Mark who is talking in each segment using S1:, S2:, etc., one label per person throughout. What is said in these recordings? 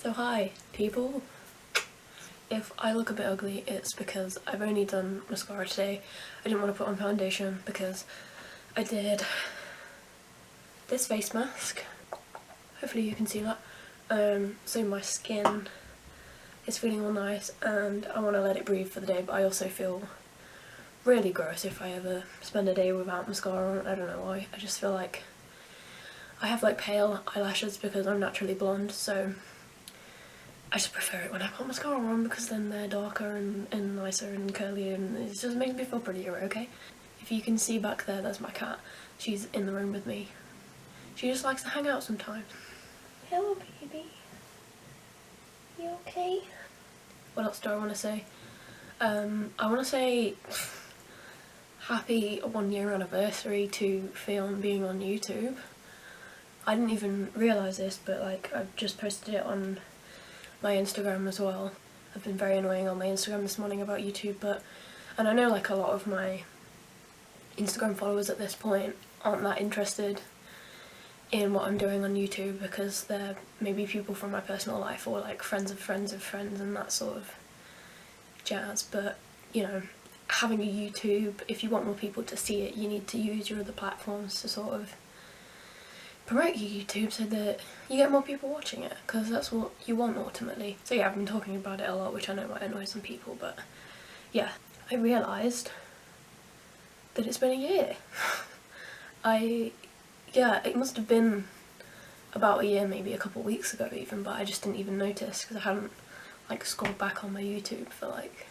S1: So hi people, if I look a bit ugly it's because I've only done mascara today. I didn't want to put on foundation because I did this face mask, hopefully you can see that, so my skin is feeling all nice and I want to let it breathe for the day, but I also feel really gross if I ever spend a day without mascara on. I don't know why, I just feel like I have like pale eyelashes because I'm naturally blonde, so I just prefer it when I put mascara on because then they're darker and nicer and curly and it just makes me feel prettier, okay? If you can see back there, there's my cat. She's in the room with me. She just likes to hang out sometimes. Hello baby. You okay? What else do I want to say? I want to say happy 1 year anniversary to film being on YouTube. I didn't even realise this, but like I've just posted it on my Instagram as well. I've been very annoying on my Instagram this morning about YouTube, and I know like a lot of my Instagram followers at this point aren't that interested in what I'm doing on YouTube because they're maybe people from my personal life or like friends of friends of friends and that sort of jazz, but you know, having a YouTube, if you want more people to see it, you need to use your other platforms to sort of promote your YouTube so that you get more people watching it, because that's what you want ultimately. So yeah, I've been talking about it a lot, which I know might annoy some people, but yeah, I realised that it's been a year. Yeah, it must have been about a year, maybe a couple of weeks ago even, but I just didn't even notice because I hadn't like scrolled back on my YouTube for like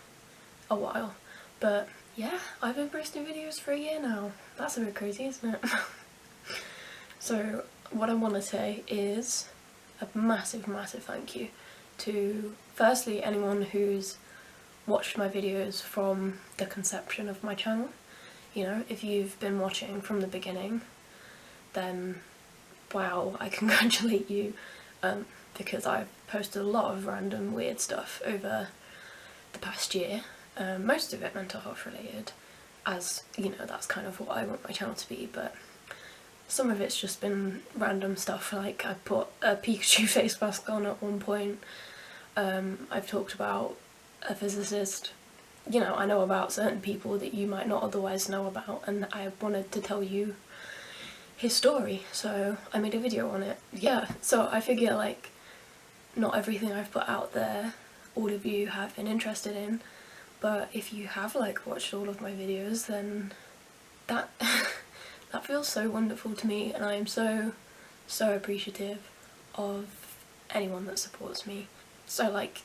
S1: a while. But yeah, I've been posting videos for a year now. That's a bit crazy, isn't it? So what I want to say is a massive thank you to firstly anyone who's watched my videos from the conception of my channel. You know, if you've been watching from the beginning, then wow, I congratulate you, because I've posted a lot of random weird stuff over the past year, most of it mental health related, as you know, that's kind of what I want my channel to be, but some of it's just been random stuff, like I put a Pikachu face mask on at one point. I've talked about a physicist. You know, I know about certain people that you might not otherwise know about, and I wanted to tell you his story, so I made a video on it. Yeah, so I figure like not everything I've put out there all of you have been interested in, but if you have like watched all of my videos, then that that feels so wonderful to me, and I am so appreciative of anyone that supports me. So like,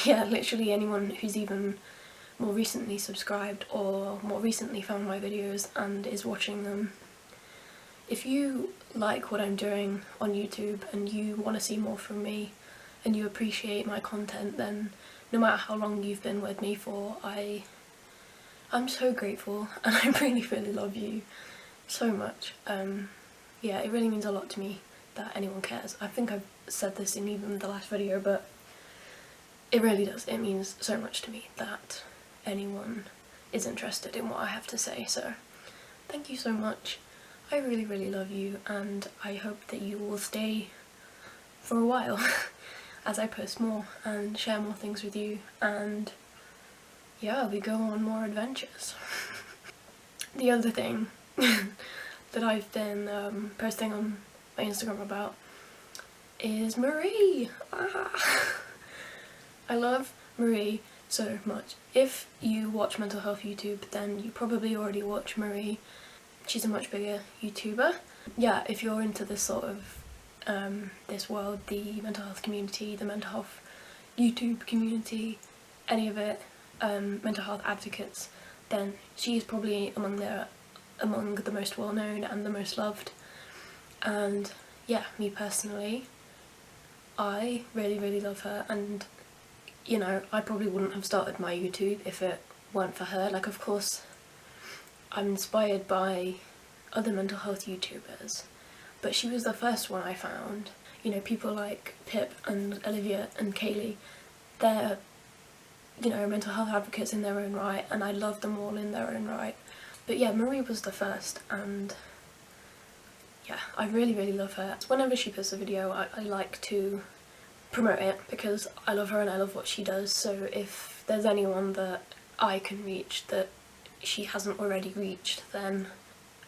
S1: yeah, literally anyone who's even more recently subscribed or more recently found my videos and is watching them. If you like what I'm doing on YouTube and you want to see more from me and you appreciate my content, then no matter how long you've been with me for, I'm so grateful and I really love you so much. Yeah, it really means a lot to me that anyone cares. I think I've said this in even the last video, but it really does. It means so much to me that anyone is interested in what I have to say, so thank you so much. I really love you, and I hope that you will stay for a while as I post more and share more things with you, and yeah, we go on more adventures. The other thing that I've been posting on my Instagram about is Marie. I love Marie so much. If you watch mental health YouTube, then you probably already watch Marie. She's a much bigger YouTuber. Yeah, if you're into this sort of this world, the mental health community, the mental health YouTube community, any of it, mental health advocates, then she's probably among the most well known and the most loved. And yeah, me personally, I really love her, and you know, I probably wouldn't have started my YouTube if it weren't for her. Like, of course I'm inspired by other mental health YouTubers, but she was the first one I found. You know, people like Pip and Olivia and Kaylee, they're, you know, mental health advocates in their own right, and I love them all in their own right. But yeah, Marie was the first, and yeah, I really love her. Whenever she posts a video, I like to promote it because I love her and I love what she does. So if there's anyone that I can reach that she hasn't already reached, then,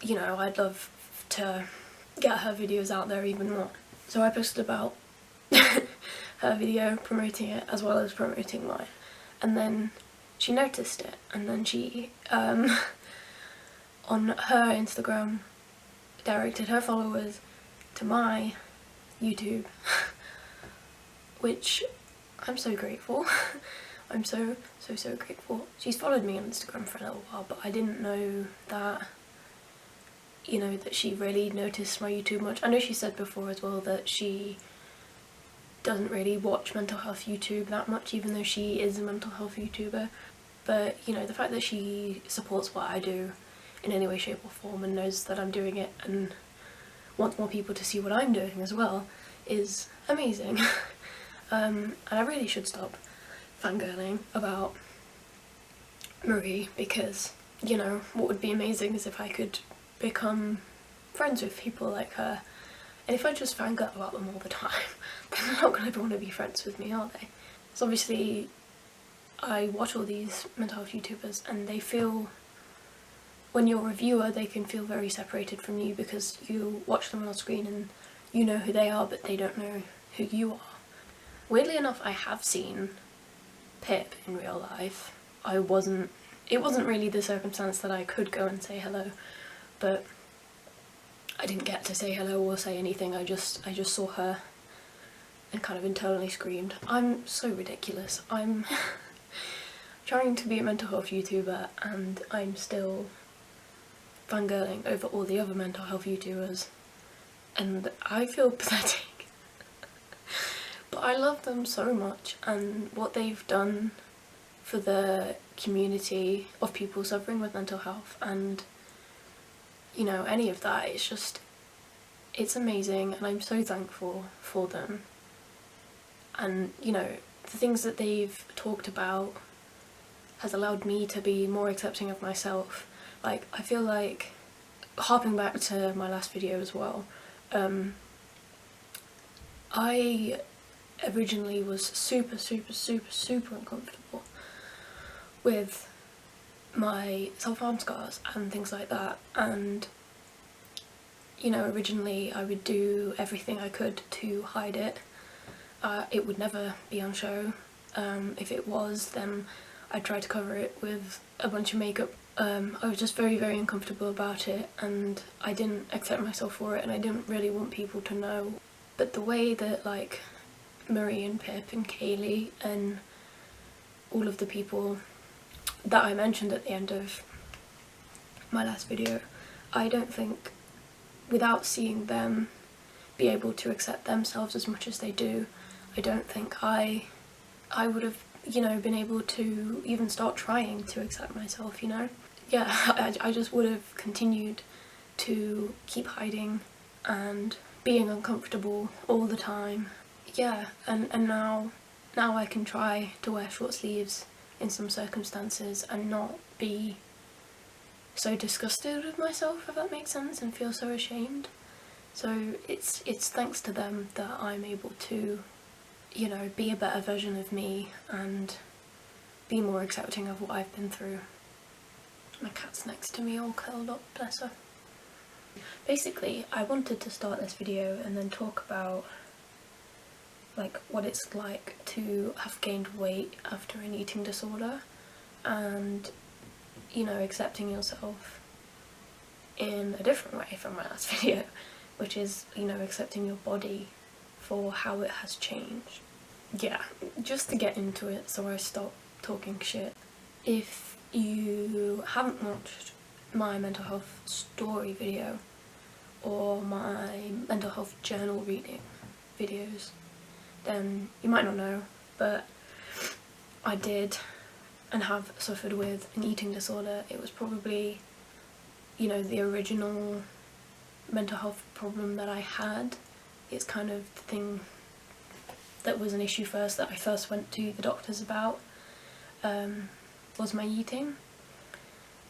S1: you know, I'd love to get her videos out there even more. So I posted about her video, promoting it as well as promoting mine, and then she noticed it, and then she on her Instagram directed her followers to my YouTube, which I'm so grateful. I'm so grateful. She's followed me on Instagram for a little while, but I didn't know that, you know, that she really noticed my YouTube much. I know she said before as well that she doesn't really watch mental health YouTube that much, even though she is a mental health YouTuber. But, you know, the fact that she supports what I do in any way, shape or form and knows that I'm doing it and wants more people to see what I'm doing as well is amazing. And I really should stop fangirling about Marie, because, you know, what would be amazing is if I could become friends with people like her. And if I just fangirl about them all the time, then they're not going to want to be friends with me, are they? So obviously I watch all these mental health YouTubers and they feel, when you're a viewer, they can feel very separated from you because you watch them on screen and you know who they are, but they don't know who you are. Weirdly enough, I have seen Pip in real life. It wasn't really the circumstance that I could go and say hello, but I didn't get to say hello or say anything. I just saw her and kind of internally screamed. I'm so ridiculous. I'm trying to be a mental health YouTuber and I'm still fangirling over all the other mental health YouTubers, and I feel pathetic. But I love them so much, and what they've done for the community of people suffering with mental health and, you know, any of that, it's just, it's amazing, and I'm so thankful for them. And, you know, the things that they've talked about has allowed me to be more accepting of myself. Like, I feel like, harping back to my last video as well, I originally was super uncomfortable with my self-harm scars and things like that, and, you know, originally I would do everything I could to hide it. It would never be on show. If it was, then I'd try to cover it with a bunch of makeup. I was just very uncomfortable about it, and I didn't accept myself for it, and I didn't really want people to know. But the way that, like, Marie and Pip and Kaylee and all of the people that I mentioned at the end of my last video, I don't think, without seeing them be able to accept themselves as much as they do, I don't think I would have, you know, been able to even start trying to accept myself, you know? Yeah, I just would have continued to keep hiding and being uncomfortable all the time. Yeah, and now I can try to wear short sleeves in some circumstances and not be so disgusted with myself, if that makes sense, and feel so ashamed. So it's thanks to them that I'm able to, you know, be a better version of me and be more accepting of what I've been through. My cat's next to me all curled up, bless her. Basically, I wanted to start this video and then talk about, like, what it's like to have gained weight after an eating disorder and, you know, accepting yourself in a different way from my last video, which is, you know, accepting your body for how it has changed. Yeah, just to get into it so I stop talking shit. If you haven't watched my mental health story video or my mental health journal reading videos, then you might not know, but I did and have suffered with an eating disorder. It was probably, you know, the original mental health problem that I had. It's kind of the thing that was an issue first, that I first went to the doctors about, was my eating.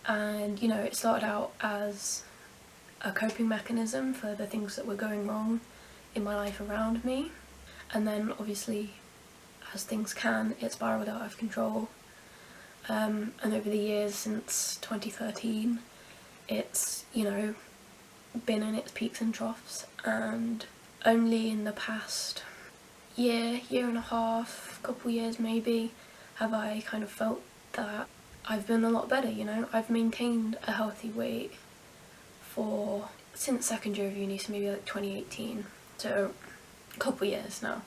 S1: And, you know, it started out as a coping mechanism for the things that were going wrong in my life around me. and then obviously as things can, it spiralled out of control, and over the years since 2013 it's, you know, been in its peaks and troughs, and only in the past year and a half, couple years maybe, have I kind of felt that I've been a lot better, you know. I've maintained a healthy weight for since second year of uni, so maybe like 2018, so a couple years now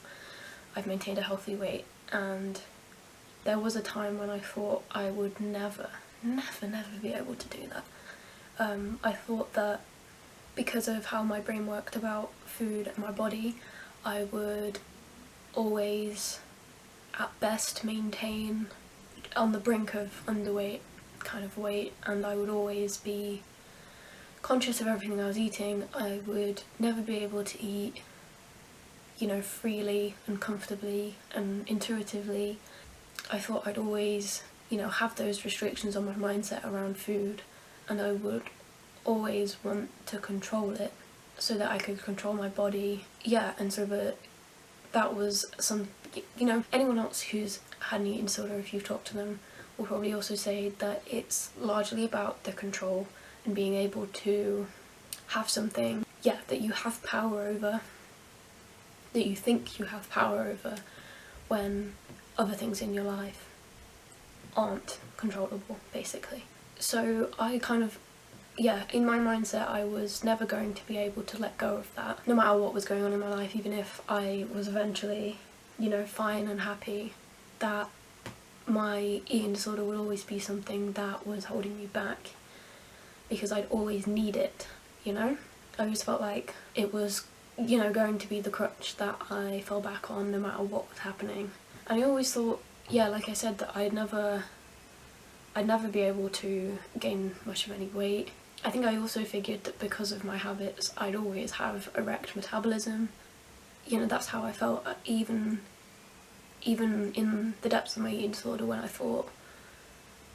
S1: I've maintained a healthy weight. And there was a time when I thought I would never be able to do that. I thought that because of how my brain worked about food and my body, I would always at best maintain on the brink of underweight kind of weight, and I would always be conscious of everything I was eating. I would never be able to eat, you know, freely and comfortably and intuitively. I thought I'd always, you know, have those restrictions on my mindset around food, and I would always want to control it so that I could control my body. Yeah, and so that was some, you know, anyone else who's had an eating disorder, if you've talked to them, will probably also say that it's largely about the control and being able to have something, yeah, that you have power over, that you think you have power over, when other things in your life aren't controllable, basically. So I kind of, yeah, in my mindset I was never going to be able to let go of that, no matter what was going on in my life. Even if I was eventually, you know, fine and happy, that my eating disorder would always be something that was holding me back, because I'd always need it, you know? I always felt like it was, you know, going to be the crutch that I fell back on no matter what was happening. And I always thought, yeah, like I said, that I'd never be able to gain much of any weight. I think I also figured that because of my habits I'd always have erect metabolism. You know, that's how I felt, even in the depths of my eating disorder, when I thought,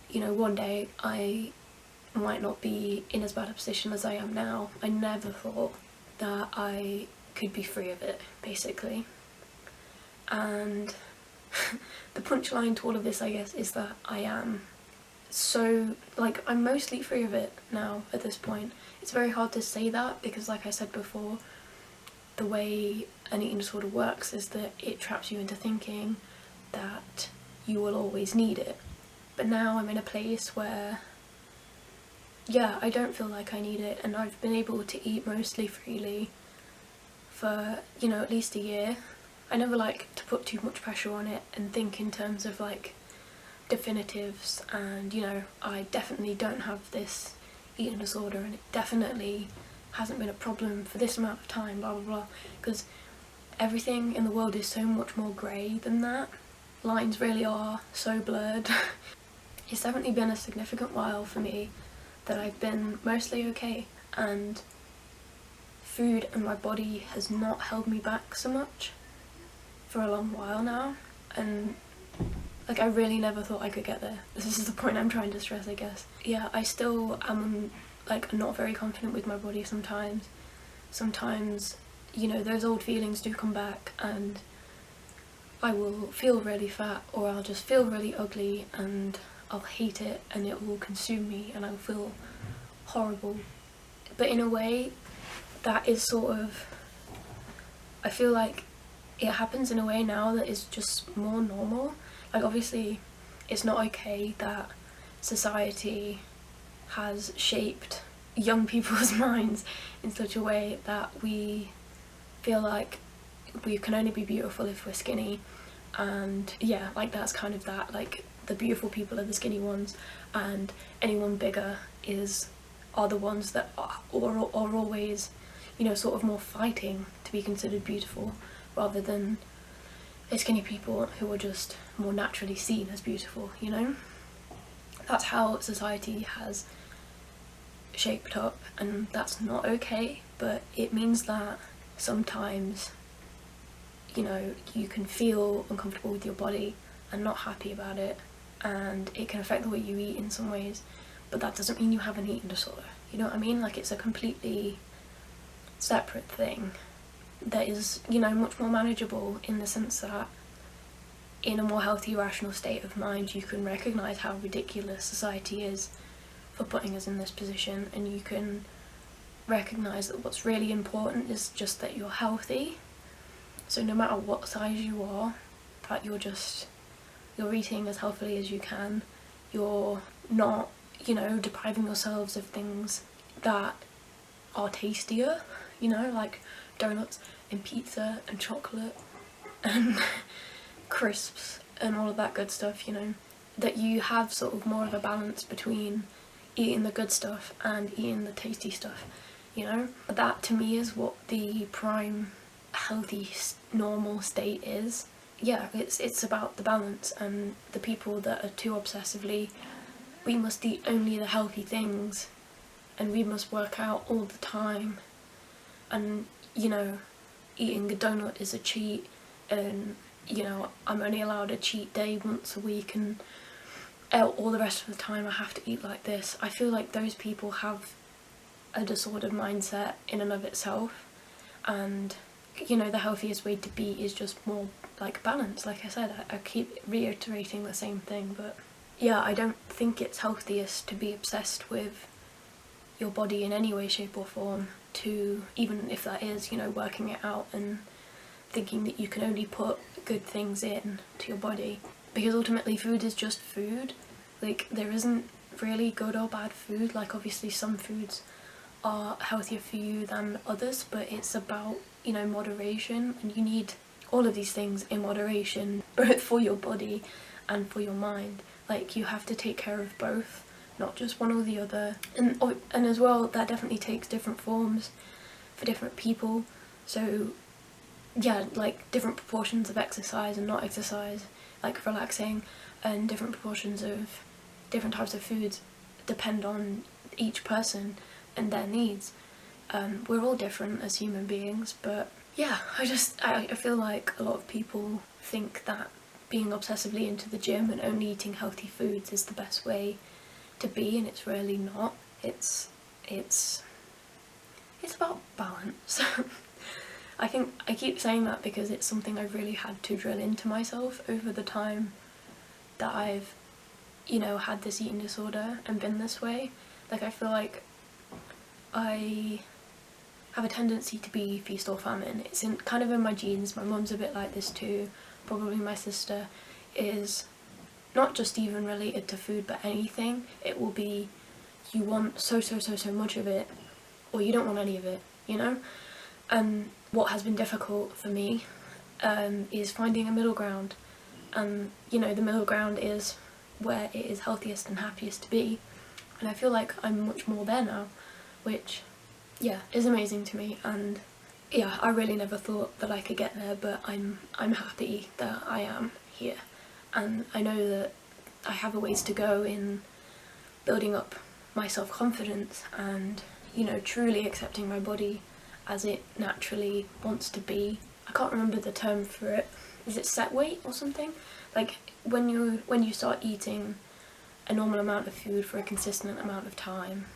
S1: you know, one day I might not be in as bad a position as I am now. I never thought that I could be free of it, basically. And the punchline to all of this, I guess, is that I am. So, like, I'm mostly free of it now at this point. It's very hard to say that because, like I said before, the way an eating disorder works is that it traps you into thinking that you will always need it. But now I'm in a place where, yeah, I don't feel like I need it, and I've been able to eat mostly freely for, you know, at least a year. I never like to put too much pressure on it and think in terms of like definitives, and, you know, I definitely don't have this eating disorder and it definitely hasn't been a problem for this amount of time, blah blah blah, because everything in the world is so much more grey than that. Lines really are so blurred. It's definitely been a significant while for me that I've been mostly okay, and food and my body has not held me back so much for a long while now, and like I really never thought I could get there. This is the point I'm trying to stress, I guess. Yeah, I still am like not very confident with my body sometimes. Sometimes, you know, those old feelings do come back and I will feel really fat, or I'll just feel really ugly and I'll hate it and it will consume me and I'll feel horrible. But in a way that is sort of, I feel like it happens in a way now that is just more normal. Like, obviously it's not okay that society has shaped young people's minds in such a way that we feel like we can only be beautiful if we're skinny, and yeah, like that's kind of that, like the beautiful people are the skinny ones and anyone bigger are the ones that are always, you know, sort of more fighting to be considered beautiful, rather than skinny people who are just more naturally seen as beautiful, you know? That's how society has shaped up, and that's not okay, but it means that sometimes, you know, you can feel uncomfortable with your body and not happy about it, and it can affect the way you eat in some ways, but that doesn't mean you have an eating disorder, you know what I mean? Like, it's a completely separate thing. that is, you know, much more manageable, in the sense that in a more healthy, rational state of mind you can recognise how ridiculous society is for putting us in this position, and you can recognise that what's really important is just that you're healthy. So no matter what size you are, that you're eating as healthily as you can, you're not, you know, depriving yourselves of things that are tastier, you know, like donuts and pizza and chocolate and crisps and all of that good stuff, you know, that you have sort of more of a balance between eating the good stuff and eating the tasty stuff, you know. That to me is what the prime healthy normal state is. Yeah, it's about the balance, and the people that are too obsessively, we must eat only the healthy things and we must work out all the time, and, you know, eating a donut is a cheat, and, you know, I'm only allowed a cheat day once a week, and all the rest of the time I have to eat like this. I feel like those people have a disordered mindset in and of itself, and, you know, the healthiest way to be is just more like balance. Like I said, I keep reiterating the same thing, but yeah, I don't think it's healthiest to be obsessed with your body in any way, shape or form, to, even if that is, you know, working it out and thinking that you can only put good things in to your body, because ultimately food is just food. Like, there isn't really good or bad food. Like, obviously some foods are healthier for you than others, but it's about, you know, moderation, and you need all of these things in moderation, both for your body and for your mind. Like, you have to take care of both, not just one or the other. And as well, that definitely takes different forms for different people. So yeah, like different proportions of exercise and not exercise, like relaxing, and different proportions of different types of foods depend on each person and their needs. We're all different as human beings, but yeah, I feel like a lot of people think that being obsessively into the gym and only eating healthy foods is the best way to be, and it's really not. It's about balance. I think I keep saying that because it's something I've really had to drill into myself over the time that I've, you know, had this eating disorder and been this way. Like, I feel like I have a tendency to be feast or famine. It's kind of in my genes. My mum's a bit like this too. Probably my sister is, not just even related to food, but anything. It will be, you want so much of it, or you don't want any of it, you know? And what has been difficult for me is finding a middle ground. And, you know, the middle ground is where it is healthiest and happiest to be. And I feel like I'm much more there now, which, yeah, is amazing to me. And yeah, I really never thought that I could get there, but I'm happy that I am here. And I know that I have a ways to go in building up my self-confidence and, you know, truly accepting my body as it naturally wants to be. I can't remember the term for it. Is it set weight or something? Like, when you start eating a normal amount of food for a consistent amount of time,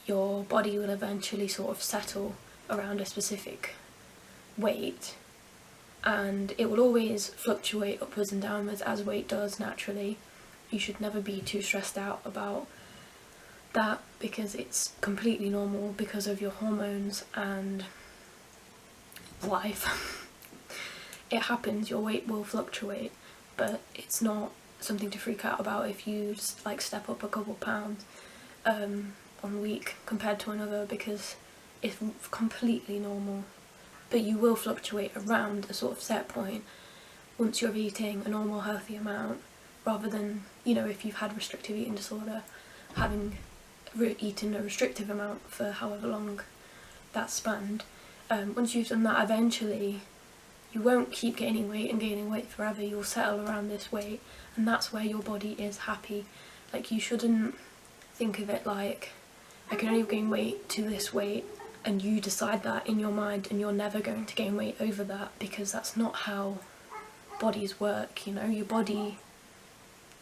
S1: your body will eventually sort of settle around a specific weight, and it will always fluctuate upwards and downwards as weight does naturally. You should never be too stressed out about that, because it's completely normal because of your hormones and life. It happens, your weight will fluctuate, but it's not something to freak out about if you like step up a couple pounds one week compared to another, because it's completely normal. But you will fluctuate around a sort of set point once you're eating a normal healthy amount, rather than, you know, if you've had restrictive eating disorder, having eaten a restrictive amount for however long that's spanned. Once you've done that, eventually you won't keep gaining weight forever. You'll settle around this weight, and that's where your body is happy. Like, you shouldn't think of it like, I can only gain weight to this weight, and you decide that in your mind and you're never going to gain weight over that, because that's not how bodies work, you know. Your body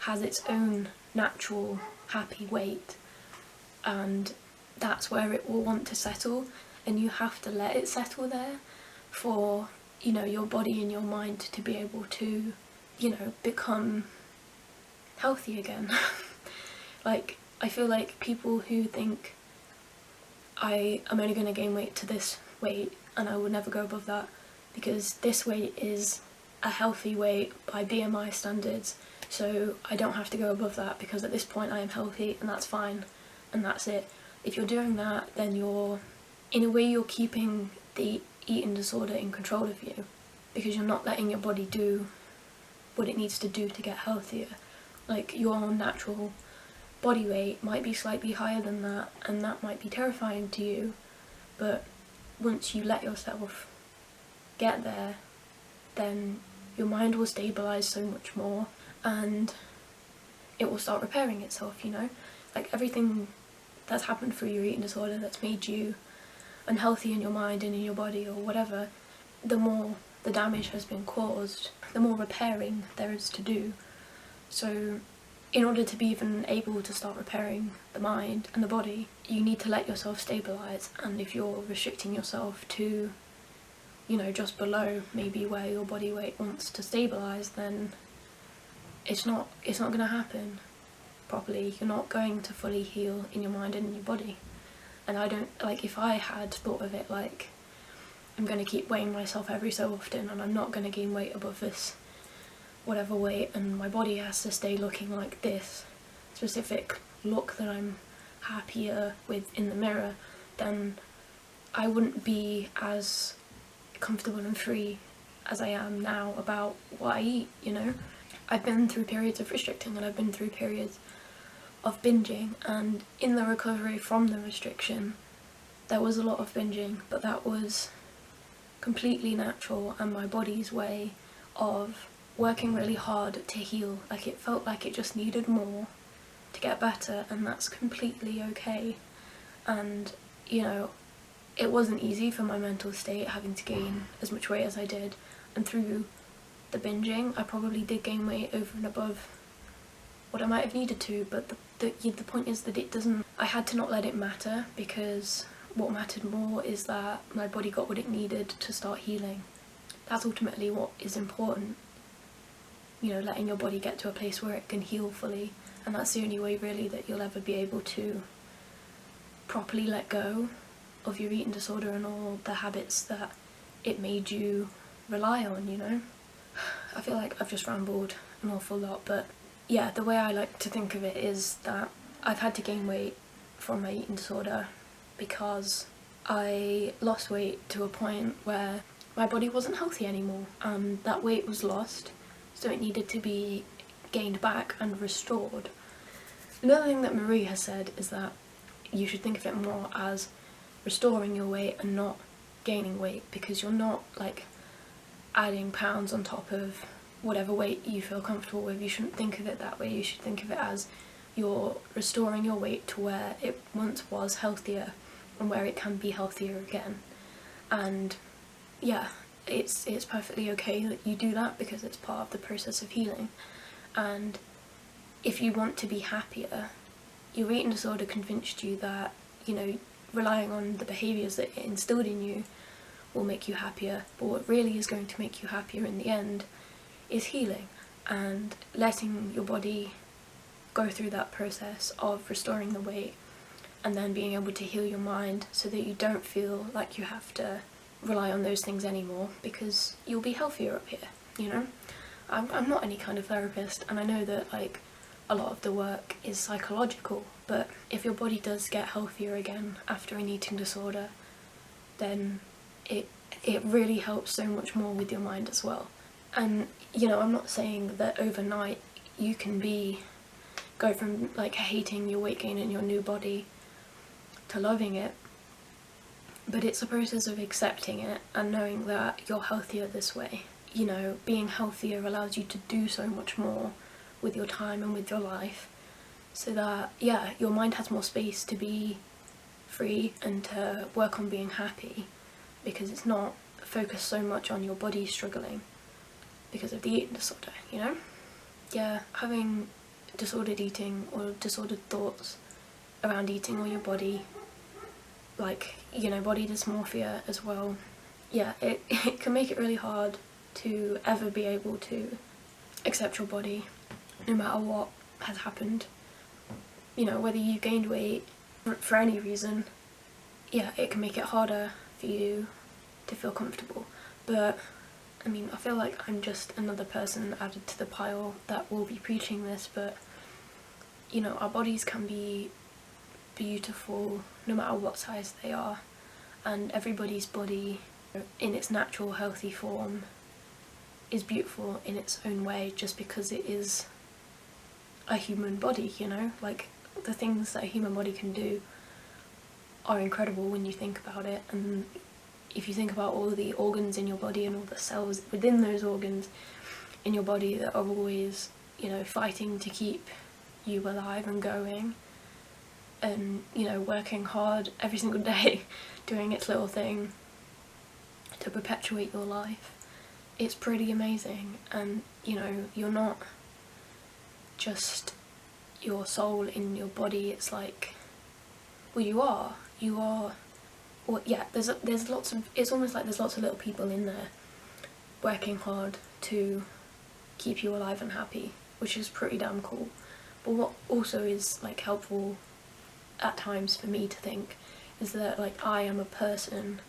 S1: has its own natural happy weight, and that's where it will want to settle. and you have to let it settle there for, you know, your body and your mind to be able to, you know, become healthy again. Like, I feel like people who think I'm only going to gain weight to this weight and I will never go above that because this weight is a healthy weight by BMI standards, so I don't have to go above that because at this point I am healthy and that's fine and that's it. If you're doing that, then in a way you're keeping the eating disorder in control of you, because you're not letting your body do what it needs to do to get healthier. Like, your natural body weight might be slightly higher than that, and that might be terrifying to you, but once you let yourself get there, then your mind will stabilise so much more and it will start repairing itself, you know? Like, everything that's happened through your eating disorder that's made you unhealthy in your mind and in your body or whatever, the more the damage has been caused, the more repairing there is to do. So in order to be even able to start repairing the mind and the body, you need to let yourself stabilise, and if you're restricting yourself to, you know, just below maybe where your body weight wants to stabilise, then it's not going to happen properly. You're not going to fully heal in your mind and in your body. And I don't, like, if I had thought of it like, I'm going to keep weighing myself every so often and I'm not going to gain weight above this whatever weight, and my body has to stay looking like this specific look that I'm happier with in the mirror, then I wouldn't be as comfortable and free as I am now about what I eat, you know? I've been through periods of restricting and I've been through periods of binging, and in the recovery from the restriction there was a lot of binging, but that was completely natural and my body's way of working really hard to heal. Like, it felt like it just needed more to get better, and that's completely okay. And, you know, it wasn't easy for my mental state having to gain as much weight as I did, and through the binging I probably did gain weight over and above what I might have needed to, but the point is that it doesn't, I had to not let it matter, because what mattered more is that my body got what it needed to start healing. That's ultimately what is important, you know, letting your body get to a place where it can heal fully, and that's the only way really that you'll ever be able to properly let go of your eating disorder and all the habits that it made you rely on, you know? I feel like I've just rambled an awful lot, but yeah, the way I like to think of it is that I've had to gain weight from my eating disorder because I lost weight to a point where my body wasn't healthy anymore, and that weight was lost, so it needed to be gained back and restored. Another thing that Marie has said is that you should think of it more as restoring your weight and not gaining weight, because you're not like adding pounds on top of whatever weight you feel comfortable with. You shouldn't think of it that way. You should think of it as you're restoring your weight to where it once was healthier and where it can be healthier again. And yeah, it's perfectly okay that you do that, because it's part of the process of healing. And if you want to be happier, your eating disorder convinced you that, you know, relying on the behaviours that it instilled in you will make you happier, but what really is going to make you happier in the end is healing and letting your body go through that process of restoring the weight, and then being able to heal your mind so that you don't feel like you have to rely on those things anymore, because you'll be healthier up here, you know? I'm not any kind of therapist, and I know that like a lot of the work is psychological, but if your body does get healthier again after an eating disorder, then it really helps so much more with your mind as well. And you know, I'm not saying that overnight you can go from like hating your weight gain in your new body to loving it, but it's a process of accepting it and knowing that you're healthier this way. You know, being healthier allows you to do so much more with your time and with your life, so that, yeah, your mind has more space to be free and to work on being happy, because it's not focused so much on your body struggling because of the eating disorder, you know? Yeah, having disordered eating or disordered thoughts around eating or your body like, you know, body dysmorphia as well. Yeah, it can make it really hard to ever be able to accept your body, no matter what has happened. You know, whether you've gained weight for any reason, yeah, it can make it harder for you to feel comfortable. But I mean, I feel like I'm just another person added to the pile that will be preaching this, but you know, our bodies can be beautiful no matter what size they are, and everybody's body in its natural healthy form is beautiful in its own way, just because it is a human body, you know? Like, the things that a human body can do are incredible when you think about it. And if you think about all the organs in your body and all the cells within those organs in your body that are always, you know, fighting to keep you alive and going, and, you know, working hard every single day doing its little thing to perpetuate your life, it's pretty amazing. And, you know, you're not just your soul in your body, it's like, well, you are, well, yeah, there's lots of, it's almost like there's lots of little people in there working hard to keep you alive and happy, which is pretty damn cool. But what also is, like, helpful at times for me to think is that, like, I am a person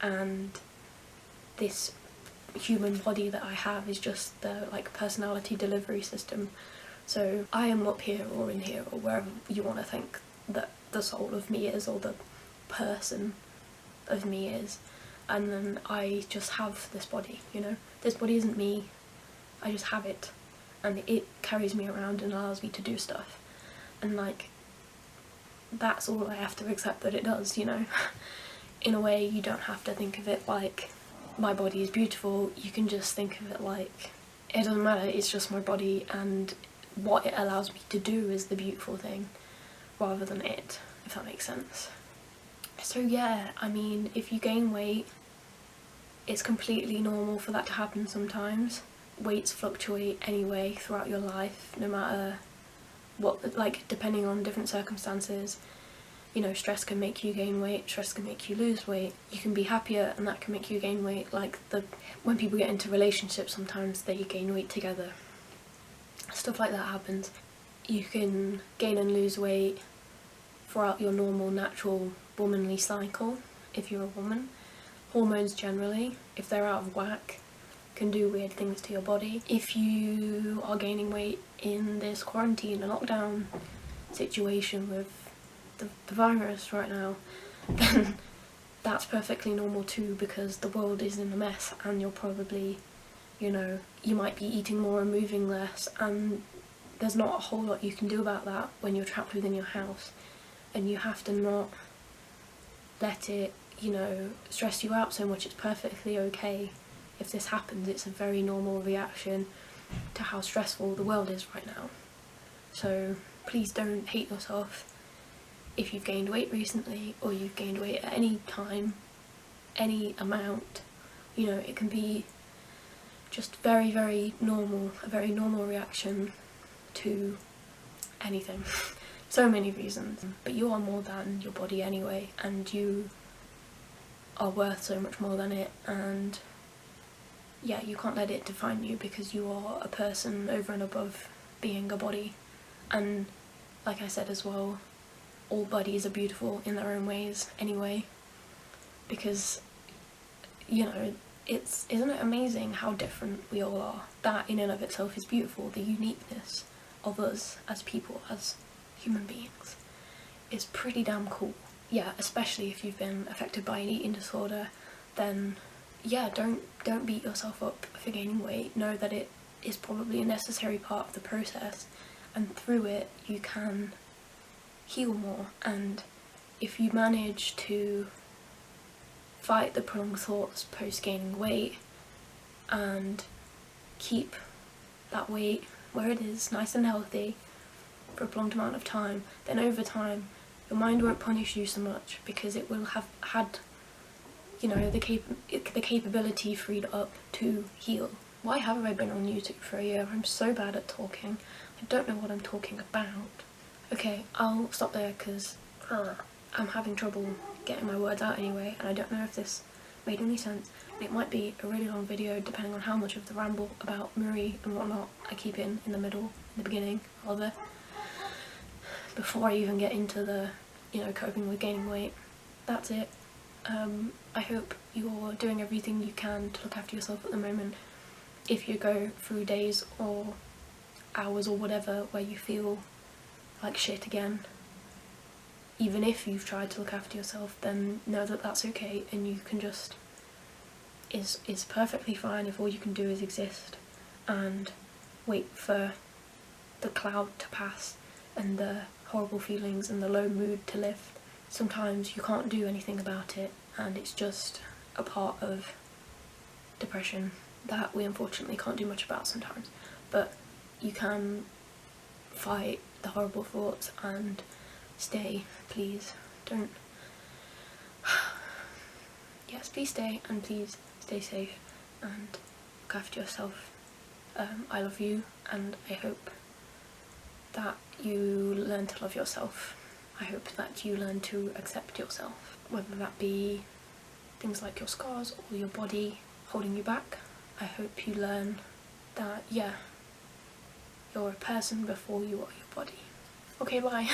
S1: and this human body that I have is just the, like, personality delivery system. So I am up here or in here or wherever you want to think that the soul of me is, or the person of me is, and then I just have this body, you know? This body isn't me, I just have it, and it carries me around and allows me to do stuff, and, like, that's all I have to accept that it does, you know? In a way, you don't have to think of it like, my body is beautiful, you can just think of it like, it doesn't matter, it's just my body, and what it allows me to do is the beautiful thing, rather than it, if that makes sense. So yeah, I mean, if you gain weight, it's completely normal for that to happen sometimes. Weights fluctuate anyway throughout your life, no matter what, like, depending on different circumstances. You know, stress can make you gain weight, stress can make you lose weight. You can be happier and that can make you gain weight. Like, when people get into relationships, sometimes they gain weight together. Stuff like that happens. You can gain and lose weight throughout your normal, natural, womanly cycle, if you're a woman. Hormones generally, if they're out of whack, can do weird things to your body. If you are gaining weight in this quarantine and lockdown situation with the virus right now, then that's perfectly normal too, because the world is in a mess and you're probably, you know, you might be eating more and moving less, and there's not a whole lot you can do about that when you're trapped within your house, and you have to not let it, you know, stress you out so much. It's perfectly okay if this happens. It's a very normal reaction to how stressful the world is right now. So please don't hate yourself if you've gained weight recently, or you've gained weight at any time, any amount. You know, it can be just very, very normal, a very normal reaction to anything. So many reasons. But you are more than your body anyway, and you are worth so much more than it, and yeah, you can't let it define you, because you are a person over and above being a body. And like I said as well, all bodies are beautiful in their own ways anyway, because, you know, isn't it amazing how different we all are? That in and of itself is beautiful. The uniqueness of us as people, as human beings, is pretty damn cool. Yeah, especially if you've been affected by an eating disorder, then yeah, don't beat yourself up for gaining weight. Know that it is probably a necessary part of the process, and through it you can heal more. And if you manage to fight the prolonged thoughts post gaining weight and keep that weight where it is, nice and healthy, for a prolonged amount of time, then over time your mind won't punish you so much, because it will have had, you know, the capability freed up to heal. Why have I been on YouTube for a year? I'm so bad at talking. I don't know what I'm talking about. Okay, I'll stop there because I'm having trouble getting my words out anyway, and I don't know if this made any sense. It might be a really long video depending on how much of the ramble about Marie and whatnot I keep in the middle, in the beginning, rather, before I even get into the, you know, coping with gaining weight. That's it. I hope you're doing everything you can to look after yourself at the moment. If you go through days or hours or whatever where you feel like shit again, even if you've tried to look after yourself, then know that that's okay, and you can just, is perfectly fine if all you can do is exist and wait for the cloud to pass and the horrible feelings and the low mood to lift. Sometimes you can't do anything about it, and it's just a part of depression that we unfortunately can't do much about sometimes, but you can fight the horrible thoughts and stay, please. Don't yes, please stay, and please stay safe and look after yourself. I love you, and I hope that you learn to love yourself. I hope that you learn to accept yourself, whether that be things like your scars or your body holding you back. I hope you learn that, yeah, you're a person before you are your body. Okay, bye.